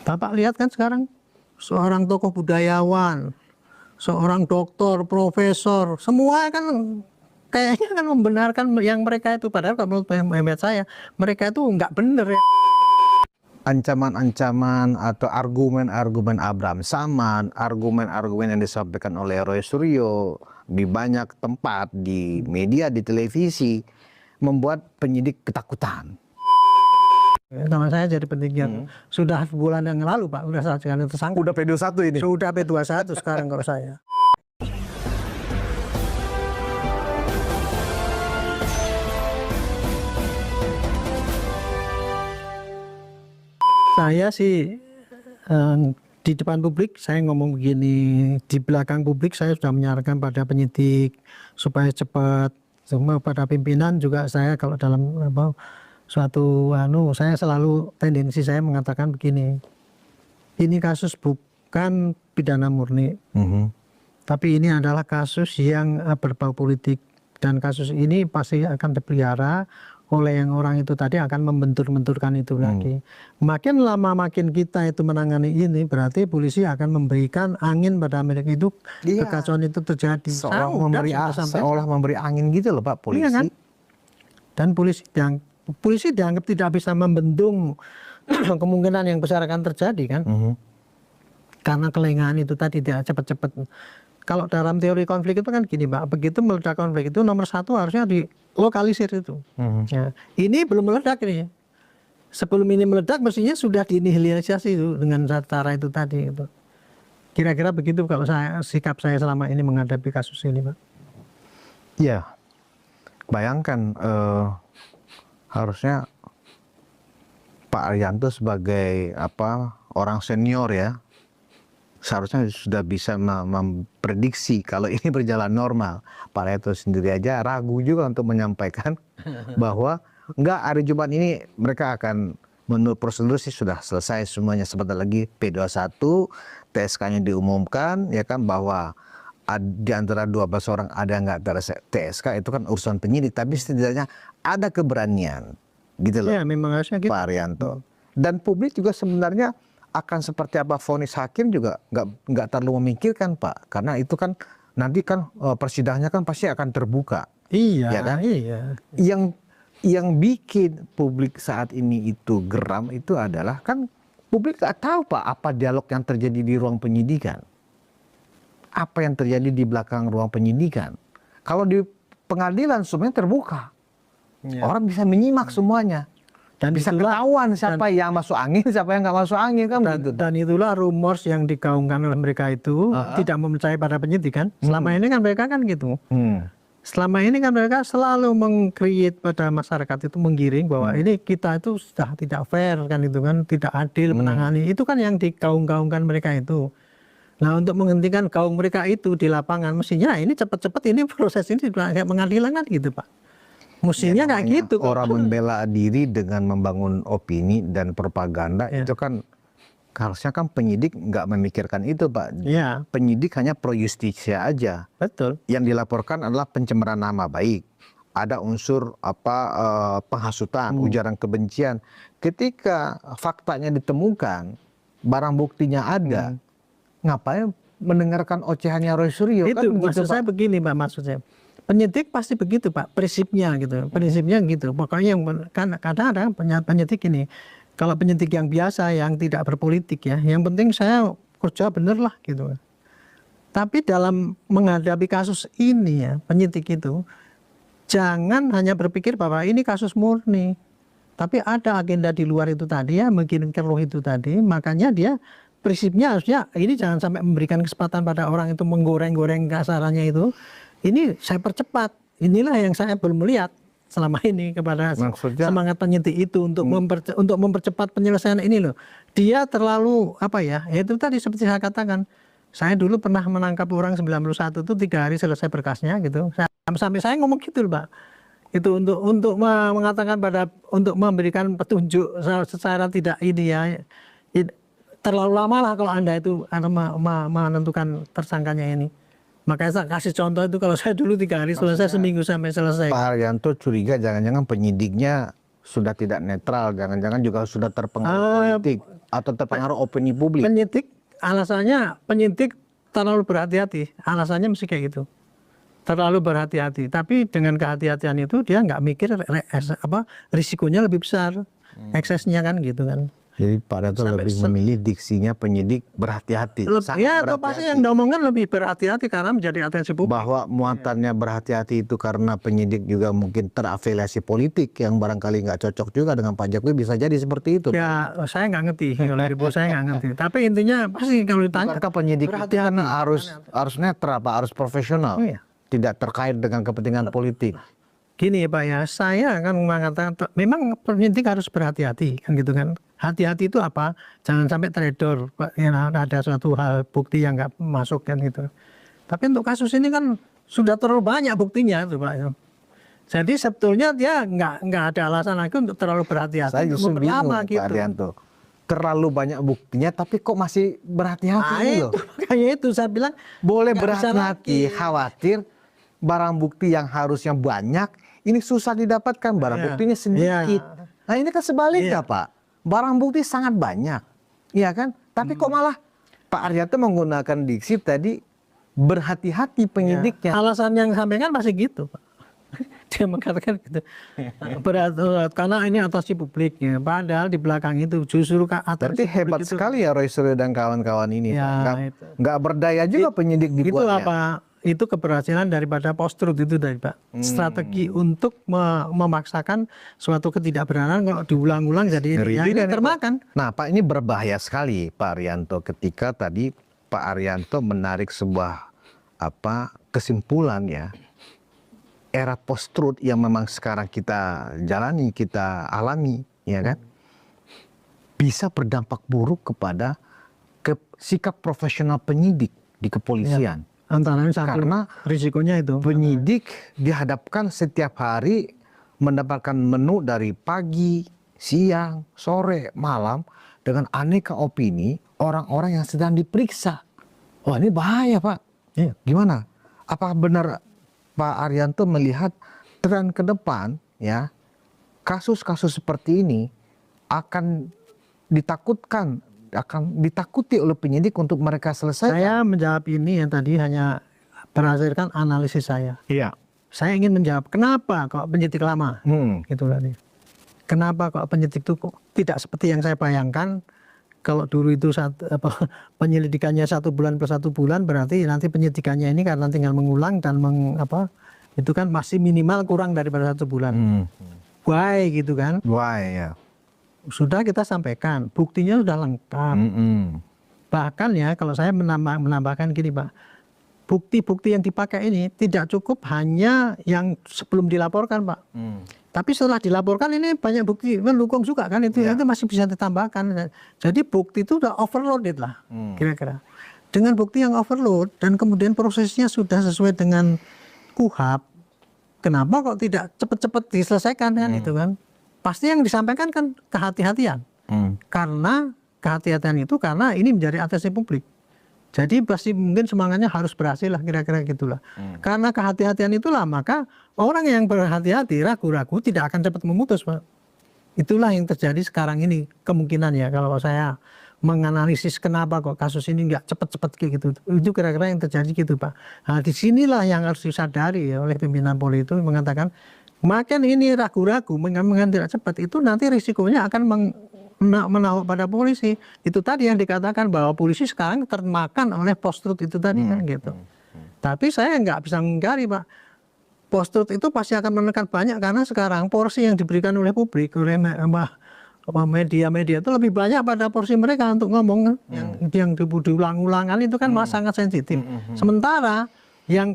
Bapak lihat kan sekarang seorang tokoh budayawan, seorang doktor, profesor, semua kan kayaknya kan membenarkan yang mereka itu. Padahal kalau menurut saya mereka itu nggak bener ya. Ancaman-ancaman atau argumen-argumen Abraham Samad, argumen-argumen yang disampaikan oleh Roy Suryo di banyak tempat, di media, di televisi, membuat penyidik ketakutan. Nama saya jadi penyidik sudah bulan yang lalu Pak, sudah saya jadi tersangka. Udah P21 ini? Sudah P21 sekarang kalau saya. Saya sih di depan publik saya ngomong begini, di belakang publik saya sudah menyarankan pada penyidik supaya cepat, semua pada pimpinan juga saya kalau dalam suatu saya selalu tendensi saya mengatakan begini, ini kasus bukan pidana murni, tapi ini adalah kasus yang berbau politik dan kasus ini pasti akan dipelihara oleh yang orang itu tadi akan membentur-benturkan itu lagi. Makin lama makin kita itu menangani ini berarti polisi akan memberikan angin pada mereka itu, kekacauan itu terjadi. Seolah memberi angin gitu loh Pak polisi. Iya kan? Dan polisi dianggap tidak bisa membendung kemungkinan yang besar akan terjadi kan. Karena kelengahan itu tadi tidak cepat-cepat. Kalau dalam teori konflik itu kan gini Pak, begitu meledak konflik itu nomor satu harusnya dilokalisir itu. Ya, ini belum meledak ini. Sebelum ini meledak mestinya sudah dinihilisasi itu dengan cara itu tadi. Itu. Kira-kira begitu kalau sikap saya selama ini menghadapi kasus ini Pak. Iya, bayangkan harusnya Pak Arianto sebagai orang senior ya, seharusnya sudah bisa memprediksi kalau ini berjalan normal. Pak Arianto sendiri aja ragu juga untuk menyampaikan bahwa enggak, hari Jumat ini mereka akan menurut prosedur sih sudah selesai semuanya, sebentar lagi P21, TSK-nya diumumkan ya kan, bahwa di antara 12 orang ada nggak TSK itu kan urusan penyidik, tapi setidaknya ada keberanian gitu loh. Ya, memang harusnya gitu. Pak Arianto. Dan publik juga sebenarnya akan seperti apa vonis hakim juga nggak terlalu memikirkan Pak, karena itu kan nanti kan persidangannya kan pasti akan terbuka. Iya, ya kan? Iya. Yang bikin publik saat ini itu geram itu adalah kan publik nggak tahu Pak apa dialog yang terjadi di ruang penyidikan, apa yang terjadi di belakang ruang penyidikan. Kalau di pengadilan semuanya terbuka, orang bisa menyimak semuanya. Dan bisa ketahuan siapa yang masuk angin, siapa yang nggak masuk angin kan begitu. Dan itulah rumors yang digaungkan oleh mereka itu tidak mempercayai pada penyidik kan. Selama ini kan mereka kan gitu. Selama ini kan mereka selalu meng-create pada masyarakat itu, menggiring bahwa ini kita itu sudah tidak fair kan, itu kan tidak adil menangani. Itu kan yang digaung-gaungkan mereka itu. Nah, untuk menghentikan gaung mereka itu di lapangan mestinya ini cepat-cepat ini proses ini kayak pengadilan kan gitu Pak. Mestinya nggak gitu. Orang membela diri dengan membangun opini dan propaganda itu kan harusnya kan penyidik nggak memikirkan itu Pak. Penyidik hanya pro justisia aja. Betul. Yang dilaporkan adalah pencemaran nama baik. Ada unsur penghasutan, ujaran kebencian. Ketika faktanya ditemukan, barang buktinya ada, ngapain mendengarkan ocehannya Roy Suryo? Itu kan maksud saya begini Pak, maksudnya. Penyidik pasti begitu Pak, prinsipnya gitu. Prinsipnya gitu. Pokoknya kan kadang-kadang penyidik ini, kalau penyidik yang biasa yang tidak berpolitik ya, yang penting saya kerja bener lah gitu. Tapi dalam menghadapi kasus ini ya, penyidik itu jangan hanya berpikir bahwa ini kasus murni. Tapi ada agenda di luar itu tadi ya, mungkin keruh itu tadi, makanya dia prinsipnya harusnya ini jangan sampai memberikan kesempatan pada orang itu menggoreng-goreng kasarannya itu. Ini saya percepat. Inilah yang saya belum melihat selama ini kepada semangat penyidik itu untuk mempercepat penyelesaian ini loh. Dia terlalu itu tadi seperti saya katakan. Saya dulu pernah menangkap orang 91 itu 3 hari selesai berkasnya gitu. Sampai saya ngomong gitu loh Pak. Itu untuk mengatakan untuk memberikan petunjuk secara tidak ini ya. Terlalu lama lah kalau Anda itu menentukan tersangkanya ini. Makanya saya kasih contoh itu, kalau saya dulu 3 hari selesai, seminggu sampai selesai. Pak Arianto curiga jangan-jangan penyidiknya sudah tidak netral, jangan-jangan juga sudah terpengaruh politik. atau terpengaruh opini publik. Penyidik alasannya penyidik terlalu berhati-hati, alasannya mesti kayak gitu. Terlalu berhati-hati, tapi dengan kehati-hatian itu dia nggak mikir risikonya lebih besar, eksesnya kan gitu kan. Jadi Pak Arianto lebih memilih diksinya penyidik berhati-hati. Ya, atau pasti yang diomongkan lebih berhati-hati karena menjadi atensi publik. Bahwa muatannya berhati-hati itu karena penyidik juga mungkin terafiliasi politik yang barangkali nggak cocok juga dengan Pak Jokowi, bisa jadi seperti itu. Ya, saya nggak ngerti, kalau ibu saya nggak ngerti. Tapi intinya pasti kalau ditanya. Bukankah penyidik itu kan harus netral, Pak, harus profesional, tidak terkait dengan kepentingan politik. Gini ya Pak ya, saya kan mengatakan memang penyidik harus berhati-hati kan gitu kan. Hati-hati itu apa? Jangan sampai trader, ada suatu hal bukti yang nggak masuk kan gitu. Tapi untuk kasus ini kan sudah terlalu banyak buktinya itu Pak. Jadi sebetulnya dia nggak ada alasan lagi untuk terlalu berhati-hati. Saya justru bingung Pak Arianto. Terlalu banyak buktinya tapi kok masih berhati-hati loh. Kayak itu saya bilang boleh berhati-hati, khawatir barang bukti yang harusnya banyak ini susah didapatkan, barang buktinya sedikit. Nah ini kan sebaliknya Pak, barang bukti sangat banyak, iya kan? Tapi kok malah Pak Arianto menggunakan diksi tadi berhati-hati penyidiknya. Alasan yang sampaikan masih gitu Pak. Dia mengatakan gitu, karena ini atensi publiknya. Padahal di belakang itu justru berarti hebat itu sekali ya Roy Suryo dan kawan-kawan ini. Nggak berdaya juga penyidik dibuatnya. Itu apa? Itu keberhasilan daripada post-truth itu dari Pak. Strategi untuk memaksakan suatu ketidakbenaran kalau diulang-ulang jadi ini termakan. Nah Pak, ini berbahaya sekali Pak Arianto ketika tadi Pak Arianto menarik sebuah kesimpulan ya. Era post-truth yang memang sekarang kita jalani, kita alami, ya kan, bisa berdampak buruk kepada sikap profesional penyidik di kepolisian. Antara karena risikonya itu penyidik dihadapkan setiap hari mendapatkan menu dari pagi, siang, sore, malam dengan aneka opini orang-orang yang sedang diperiksa. Wah ini bahaya Pak. Gimana? Apakah benar Pak Arianto melihat tren ke depan ya kasus-kasus seperti ini akan ditakuti oleh penyidik untuk mereka selesai? Saya menjawab ini yang tadi hanya berdasarkan analisis saya. Iya. Saya ingin menjawab kenapa kok penyidik lama, gitu tadi. Kenapa kok penyidik itu kok tidak seperti yang saya bayangkan? Kalau dulu itu penyelidikannya 1 bulan per 1 bulan, berarti nanti penyidikannya ini karena tinggal mengulang dan itu kan masih minimal kurang daripada 1 bulan. Why gitu kan? Why ya. Sudah kita sampaikan, buktinya sudah lengkap. Bahkan ya kalau saya menambahkan gini Pak, bukti-bukti yang dipakai ini tidak cukup hanya yang sebelum dilaporkan Pak. Tapi setelah dilaporkan ini banyak bukti mendukung juga kan itu masih bisa ditambahkan. Jadi bukti itu udah overloaded lah kira-kira. Dengan bukti yang overload dan kemudian prosesnya sudah sesuai dengan KUHP, kenapa kok tidak cepat-cepat diselesaikan kan itu kan? Pasti yang disampaikan kan kehati-hatian. Karena kehati-hatian itu karena ini menjadi atensi publik. Jadi pasti mungkin semangatnya harus berhasil lah kira-kira gitulah. Karena kehati-hatian itulah maka orang yang berhati-hati ragu-ragu tidak akan cepat memutus Pak. Itulah yang terjadi sekarang ini kemungkinan ya kalau saya menganalisis kenapa kok kasus ini nggak cepat-cepat kayak gitu. Itu kira-kira yang terjadi gitu Pak. Nah disinilah yang harus disadari ya oleh pimpinan Polri itu mengatakan makin ini ragu-ragu mengambil tidak cepat itu nanti risikonya akan menahuk pada polisi. Itu tadi yang dikatakan bahwa polisi sekarang termakan oleh post-truth itu tadi kan gitu. Tapi saya nggak bisa mengingkari Pak. Post-truth itu pasti akan menekan banyak karena sekarang porsi yang diberikan oleh publik, oleh media-media itu lebih banyak pada porsi mereka untuk ngomong yang diulang-ulangan itu kan sangat sensitif. Sementara yang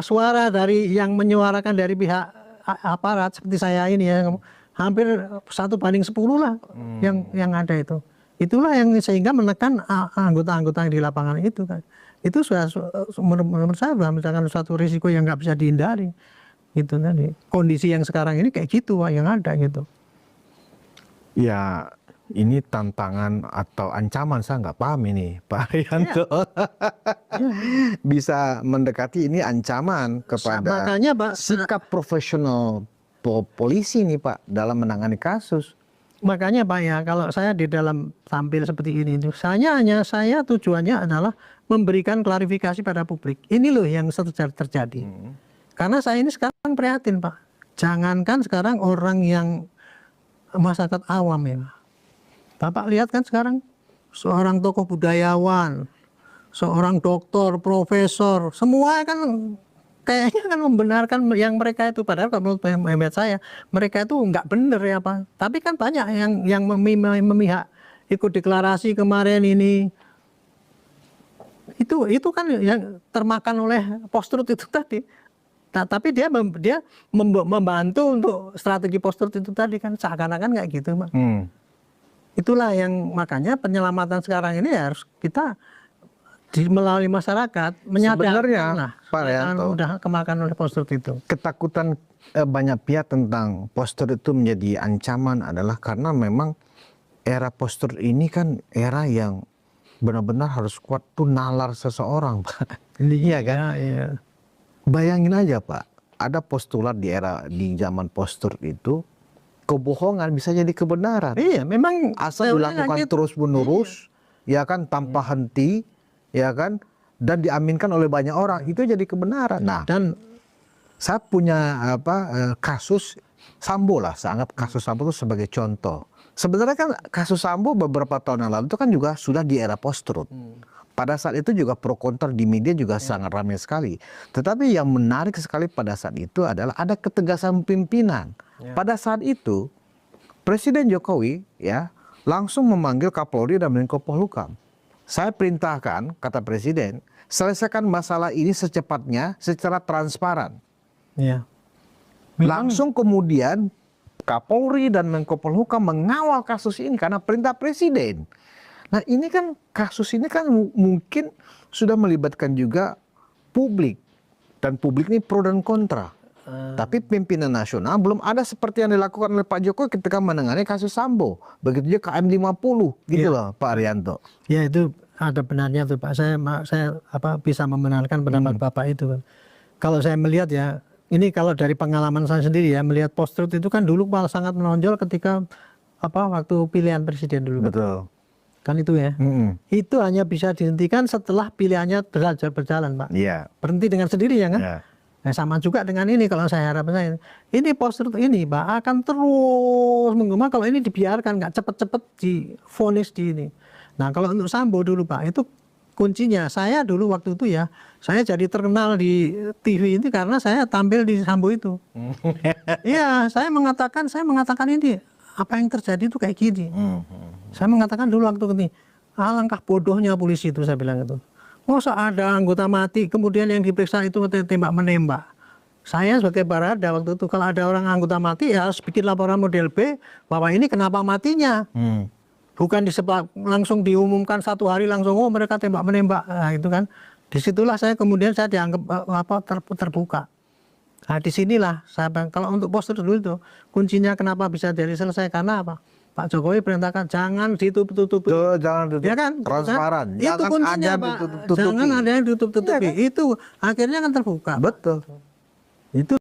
suara dari yang menyuarakan dari pihak aparat seperti saya ini ya hampir 1 banding 10 lah yang ada itu. Itulah yang sehingga menekan anggota-anggota yang di lapangan itu kan. Itu sudah menurut saya misalkan suatu risiko yang nggak bisa dihindari. Itu tadi. Kondisi yang sekarang ini kayak gitu Pak, yang ada gitu. Ya ini tantangan atau ancaman saya nggak paham ini Pak Arianto. Bisa mendekati ini ancaman kepada makanya, Pak, sikap profesional polisi nih Pak dalam menangani kasus. makanya Pak ya, kalau saya di dalam tampil seperti ini, saya tujuannya adalah memberikan klarifikasi pada publik. Ini loh yang terjadi. Karena saya ini sekarang prihatin Pak. Jangankan sekarang orang yang masyarakat awam ya. Bapak lihat kan sekarang seorang tokoh budayawan, seorang doktor, profesor, semua kan kayaknya kan membenarkan yang mereka itu, padahal kalau menurut hemat saya mereka itu nggak benar ya Pak. Tapi kan banyak yang memihak ikut deklarasi kemarin ini. Itu kan yang termakan oleh post-truth itu tadi. Nah, tapi dia membantu untuk strategi post-truth itu tadi kan, seakan-akan kayak gitu Pak. Itulah yang makanya penyelamatan sekarang ini harus kita melalui masyarakat menyadarkan Sebenarnya, lah, Pak Rianto, udah kemakan oleh post-truth itu. ketakutan banyak pihak tentang post-truth itu menjadi ancaman adalah karena memang era post-truth ini kan era yang benar-benar harus kuat tuh nalar seseorang, Pak. Iya kan? Iya. Bayangin aja Pak, ada postulat di zaman post-truth itu, kebohongan bisa jadi kebenaran. Iya, memang Asal dilakukan terus-menerus, ya kan, tanpa henti, ya kan, dan diaminkan oleh banyak orang, itu jadi kebenaran. Nah, dan saya punya kasus Sambo lah, saya anggap kasus Sambo itu sebagai contoh. Sebenarnya kan kasus Sambo beberapa tahun yang lalu itu kan juga sudah di era post-truth. Pada saat itu juga pro kontra di media juga sangat ramai sekali. Tetapi yang menarik sekali pada saat itu adalah ada ketegasan pimpinan. Pada saat itu Presiden Jokowi ya langsung memanggil Kapolri dan Menko Polhukam. Saya perintahkan, kata Presiden, selesaikan masalah ini secepatnya secara transparan. ya. Langsung kemudian Kapolri dan Menko Polhukam mengawal kasus ini karena perintah Presiden. Nah ini kan kasus ini kan mungkin sudah melibatkan juga publik. Dan publik ini pro dan kontra. Tapi pimpinan nasional belum ada seperti yang dilakukan oleh Pak Jokowi ketika menangani kasus Sambo. Begitu juga KM 50 gitu loh Pak Arianto. Ya itu ada benarnya tuh Pak. Saya bisa membenarkan pendapat Bapak itu kan. Kalau saya melihat ya, ini kalau dari pengalaman saya sendiri ya, melihat post-truth itu kan dulu malah sangat menonjol ketika waktu pilihan presiden dulu. Betul. Kan itu ya. Itu hanya bisa dihentikan setelah pilihannya berjalan Pak. Iya. Berhenti dengan sendirinya kan. Yeah. Nah, sama juga dengan ini kalau saya harap ini post-truth ini Pak akan terus menggema kalau ini dibiarkan, nggak cepet-cepet divonis di ini. Nah kalau untuk Sambo dulu Pak itu kuncinya, saya dulu waktu itu ya saya jadi terkenal di TV ini karena saya tampil di Sambo itu. Iya, saya mengatakan ini apa yang terjadi itu kayak gini. Saya mengatakan dulu waktu ini, alangkah bodohnya polisi itu, saya bilang itu. Masa ada anggota mati, kemudian yang diperiksa itu tembak-menembak. Saya sebagai Barada waktu itu, kalau ada orang anggota mati, ya harus bikin laporan model B, bahwa ini kenapa matinya. Bukan langsung diumumkan satu hari langsung, oh mereka tembak-menembak. Nah itu kan, disitulah saya kemudian saya dianggap terbuka. Nah disinilah, kalau untuk post-truth dulu itu, kuncinya kenapa bisa jadi selesai, karena apa? Pak Jokowi perintahkan jangan ditutup-tutupi. Jangan ditutup. Ya kan? Transparan. Itu kuncinya Pak. Jangan ada yang ditutup-tutupi. Ya kan? Itu akhirnya kan terbuka. Betul. Itu